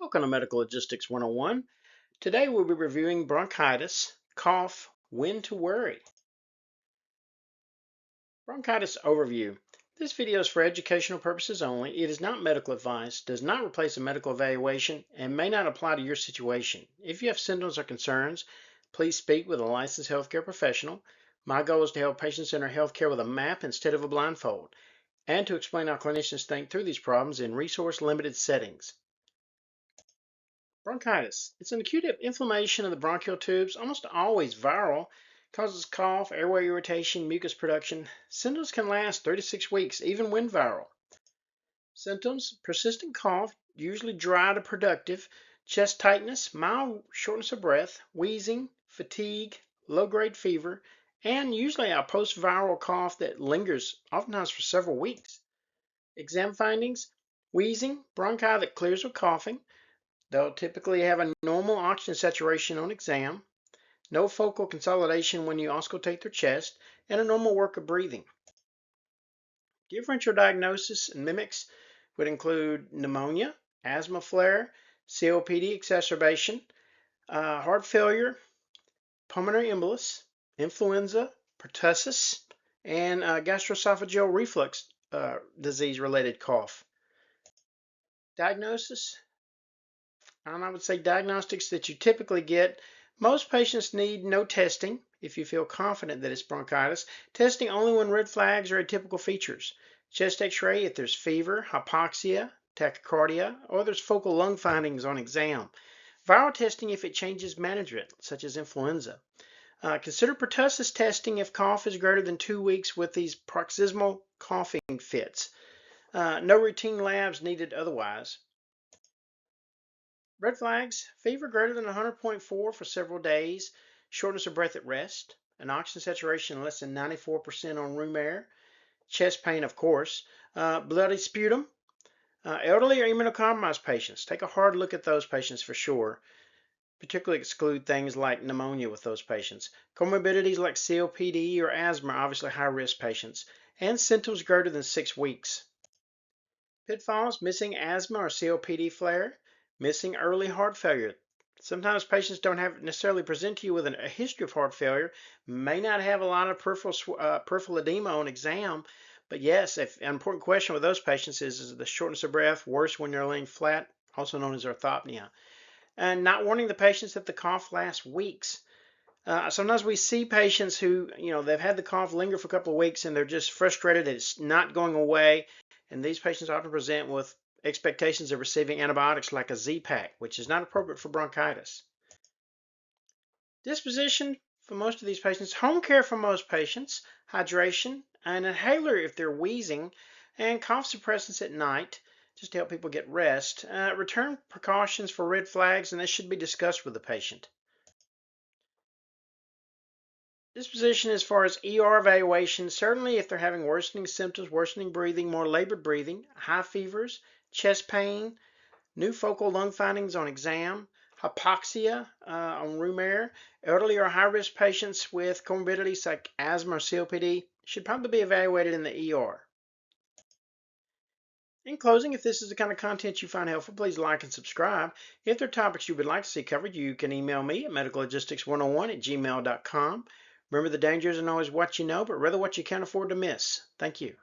Welcome to Medical Logistics 101. Today we'll be reviewing bronchitis, cough, when to worry. Bronchitis Overview. This video is for educational purposes only. It is not medical advice, does not replace a medical evaluation, and may not apply to your situation. If you have symptoms or concerns, please speak with a licensed healthcare professional. My goal is to help patient-centered healthcare with a map instead of a blindfold, and to explain how clinicians think through these problems in resource-limited settings. Bronchitis. It's an acute inflammation of the bronchial tubes, almost always viral, causes cough, airway irritation, mucus production. Symptoms can last 3 to 6 weeks, even when viral. Symptoms: persistent cough, usually dry to productive, chest tightness, mild shortness of breath, wheezing, fatigue, low-grade fever, and usually a post-viral cough that lingers, oftentimes for several weeks. Exam findings: wheezing, bronchi that clears with coughing. They'll typically have a normal oxygen saturation on exam, no focal consolidation when you auscultate their chest, and a normal work of breathing. Differential diagnosis and mimics would include pneumonia, asthma flare, COPD exacerbation, heart failure, pulmonary embolus, influenza, pertussis, and gastroesophageal reflux disease-related cough. Diagnosis: I would say diagnostics that you typically get. Most patients need no testing if you feel confident that it's bronchitis. Testing only when red flags are atypical features. Chest x-ray if there's fever, hypoxia, tachycardia, or there's focal lung findings on exam. Viral testing if it changes management, such as influenza. Consider pertussis testing if cough is greater than 2 weeks with these paroxysmal coughing fits. No routine labs needed otherwise. Red flags: fever greater than 100.4 for several days, shortness of breath at rest, an oxygen saturation less than 94% on room air, chest pain, of course, bloody sputum. Elderly or immunocompromised patients, take a hard look at those patients for sure. Particularly exclude things like pneumonia with those patients. Comorbidities like COPD or asthma are obviously high-risk patients, and symptoms greater than 6 weeks. Pitfalls: missing asthma or COPD flare, missing early heart failure. Sometimes patients don't necessarily present to you with a history of heart failure, may not have a lot of peripheral edema on exam, but yes, an important question with those patients is the shortness of breath worse when you're laying flat, also known as orthopnea. And not warning the patients that the cough lasts weeks. Sometimes we see patients who, they've had the cough linger for a couple of weeks and they're just frustrated that it's not going away. And these patients often present with expectations of receiving antibiotics like a Z-Pak, which is not appropriate for bronchitis. Disposition for most of these patients: home care for most patients, hydration, an inhaler if they're wheezing, and cough suppressants at night just to help people get rest. Return precautions for red flags, and this should be discussed with the patient. Disposition as far as ER evaluation: certainly if they're having worsening symptoms, worsening breathing, more labored breathing, high fevers, chest pain, new focal lung findings on exam, hypoxia on room air, elderly or high-risk patients with comorbidities like asthma or COPD should probably be evaluated in the ER. In closing, if this is the kind of content you find helpful, please like and subscribe. If there are topics you would like to see covered, you can email me at medicallogistics101@gmail.com. Remember, the danger isn't always what you know, but rather what you can't afford to miss. Thank you.